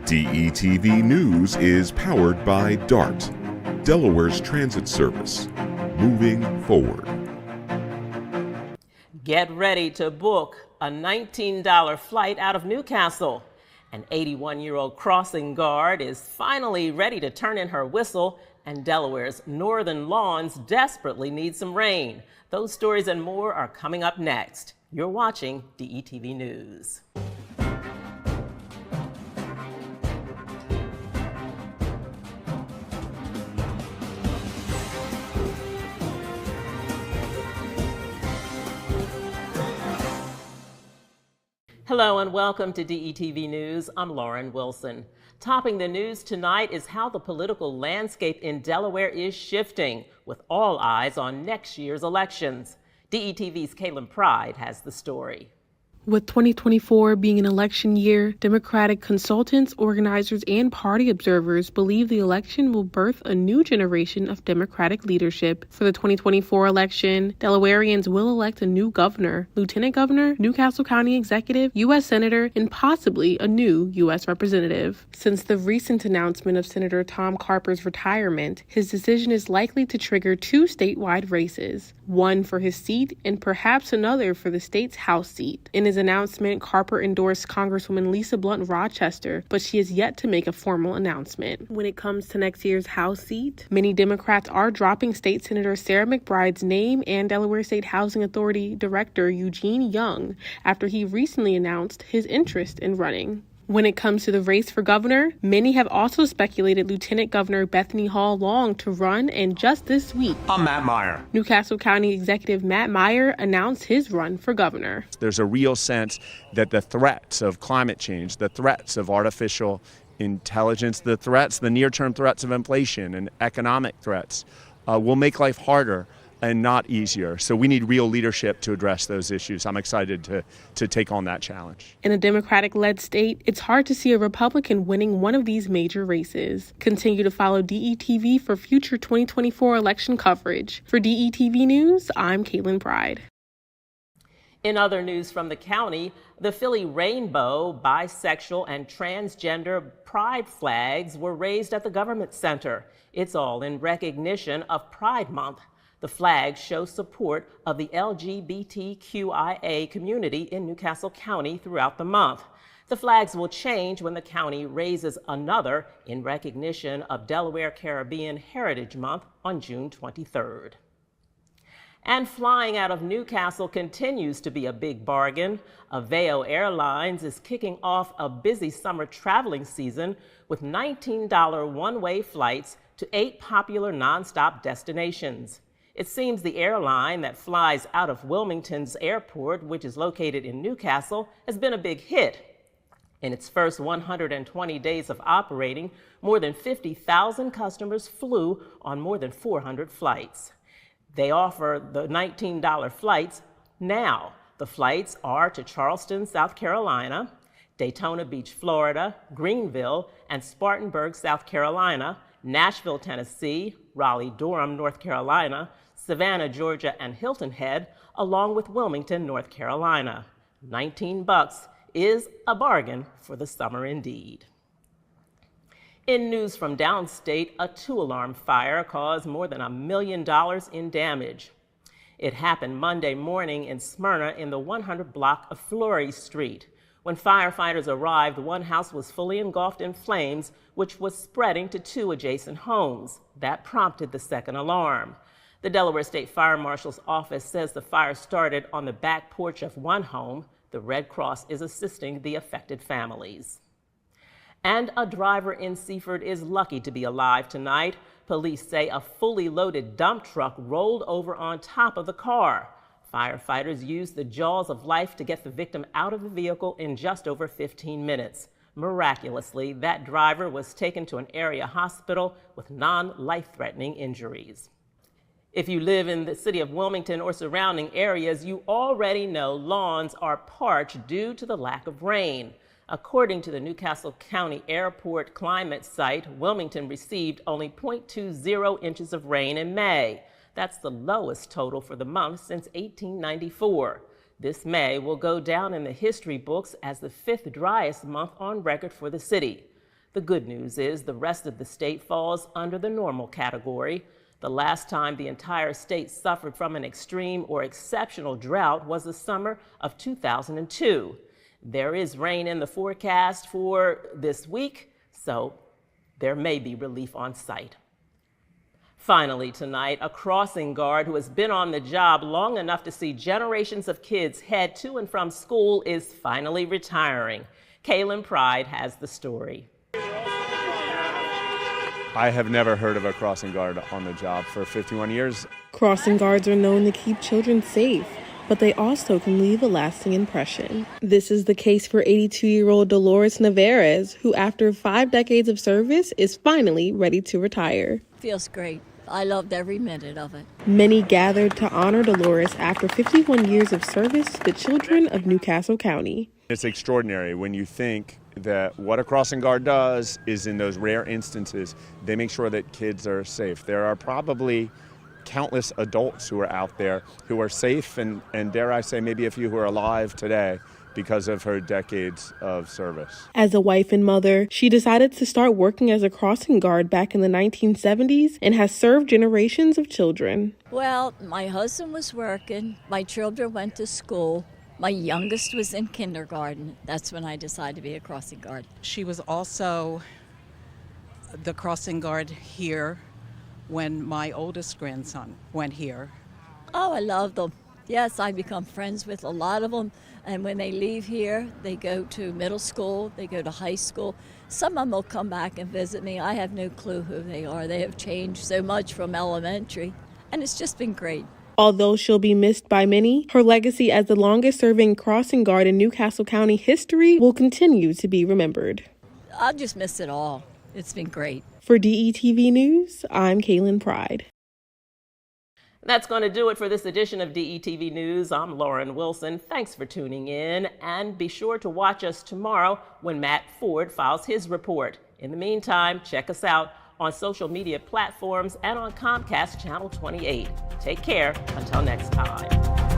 DETV News is powered by DART, Delaware's transit service. Moving forward. Get ready to book a $19 flight out of Newcastle. An 81-year-old crossing guard is finally ready to turn in her whistle, and Delaware's northern lawns desperately need some rain. Those stories and more are coming up next. You're watching DETV News. Hello and welcome to DETV News. I'm Lauren Wilson. Topping the news tonight is how the political landscape in Delaware is shifting, with all eyes on next year's elections. DETV's Caitlin Pride has the story. With 2024 being an election year, Democratic consultants, organizers, and party observers believe the election will birth a new generation of Democratic leadership. For the 2024 election, Delawareans will elect a new governor, lieutenant governor, Newcastle County executive, U.S. senator, and possibly a new U.S. representative. Since the recent announcement of Senator Tom Carper's retirement, his decision is likely to trigger two statewide races, one for his seat and perhaps another for the state's House seat. In his announcement, Carper endorsed Congresswoman Lisa Blunt Rochester, but she has yet to make a formal announcement. When it comes to next year's House seat, many Democrats are dropping State Senator Sarah McBride's name and Delaware State Housing Authority Director Eugene Young after he recently announced his interest in running. When it comes to the race for governor, many have also speculated Lieutenant Governor Bethany Hall Long to run, and just this week, I'm Matt Meyer. Newcastle County Executive Matt Meyer announced his run for governor. There's a real sense that the threats of climate change, the threats of artificial intelligence, the near-term threats of inflation and economic threats will make life harder and not easier. So we need real leadership to address those issues. I'm excited to take on that challenge. In a Democratic-led state, it's hard to see a Republican winning one of these major races. Continue to follow DETV for future 2024 election coverage. For DETV News, I'm Caitlin Pride. In other news from the county, the Philly rainbow, bisexual, and transgender pride flags were raised at the government center. It's all in recognition of Pride Month. The flags show support of the LGBTQIA community in Newcastle County throughout the month. The flags will change when the county raises another in recognition of Delaware Caribbean Heritage Month on June 23rd. And flying out of Newcastle continues to be a big bargain. Aveo Airlines is kicking off a busy summer traveling season with $19 one-way flights to 8 popular nonstop destinations. It seems the airline that flies out of Wilmington's airport, which is located in Newcastle, has been a big hit. In its first 120 days of operating, more than 50,000 customers flew on more than 400 flights. They offer the $19 flights now. The flights are to Charleston, South Carolina, Daytona Beach, Florida, Greenville, and Spartanburg, South Carolina, Nashville, Tennessee, Raleigh-Durham, North Carolina, Savannah, Georgia, and Hilton Head, along with Wilmington, North Carolina. $19 is a bargain for the summer indeed. In news from downstate, a 2-alarm fire caused more than $1 million in damage. It happened Monday morning in Smyrna in the 100 block of Fleury Street. When firefighters arrived, one house was fully engulfed in flames, which was spreading to 2 adjacent homes. That prompted the second alarm. The Delaware State Fire Marshal's office says the fire started on the back porch of one home. The Red Cross is assisting the affected families. And a driver in Seaford is lucky to be alive tonight. Police say a fully loaded dump truck rolled over on top of the car. Firefighters used the jaws of life to get the victim out of the vehicle in just over 15 minutes. Miraculously, that driver was taken to an area hospital with non-life-threatening injuries. If you live in the city of Wilmington or surrounding areas, you already know lawns are parched due to the lack of rain. According to the Newcastle County Airport climate site, Wilmington received only 0.20 inches of rain in May. That's the lowest total for the month since 1894. This May will go down in the history books as the 5th driest month on record for the city. The good news is the rest of the state falls under the normal category. The last time the entire state suffered from an extreme or exceptional drought was the summer of 2002. There is rain in the forecast for this week, so there may be relief on site. Finally tonight, a crossing guard who has been on the job long enough to see generations of kids head to and from school is finally retiring. Kaylin Pride has the story. I have never heard of a crossing guard on the job for 51 years. Crossing guards are known to keep children safe, but they also can leave a lasting impression. This is the case for 82-year-old Dolores Navarez, who after 5 decades of service is finally ready to retire. Feels great. I loved every minute of it. Many gathered to honor Dolores after 51 years of service to the children of Newcastle County. It's extraordinary when you think that what a crossing guard does is, in those rare instances, they make sure that kids are safe. There are probably countless adults who are out there who are safe and dare I say, maybe a few who are alive today because of her decades of service. As a wife and mother, she decided to start working as a crossing guard back in the 1970s and has served generations of children. Well, my husband was working. My children went to school. My youngest was in kindergarten. That's when I decided to be a crossing guard. She was also the crossing guard here when my oldest grandson went here. Oh, I love them. Yes, I become friends with a lot of them. And when they leave here, they go to middle school, they go to high school. Some of them will come back and visit me. I have no clue who they are. They have changed so much from elementary, and it's just been great. Although she'll be missed by many, her legacy as the longest-serving crossing guard in Newcastle County history will continue to be remembered. I'll just miss it all. It's been great. For DETV News, I'm Kaylin Pride. That's going to do it for this edition of DETV News. I'm Lauren Wilson. Thanks for tuning in, and be sure to watch us tomorrow when Matt Ford files his report. In the meantime, check us out on social media platforms and on Comcast Channel 28. Take care until next time.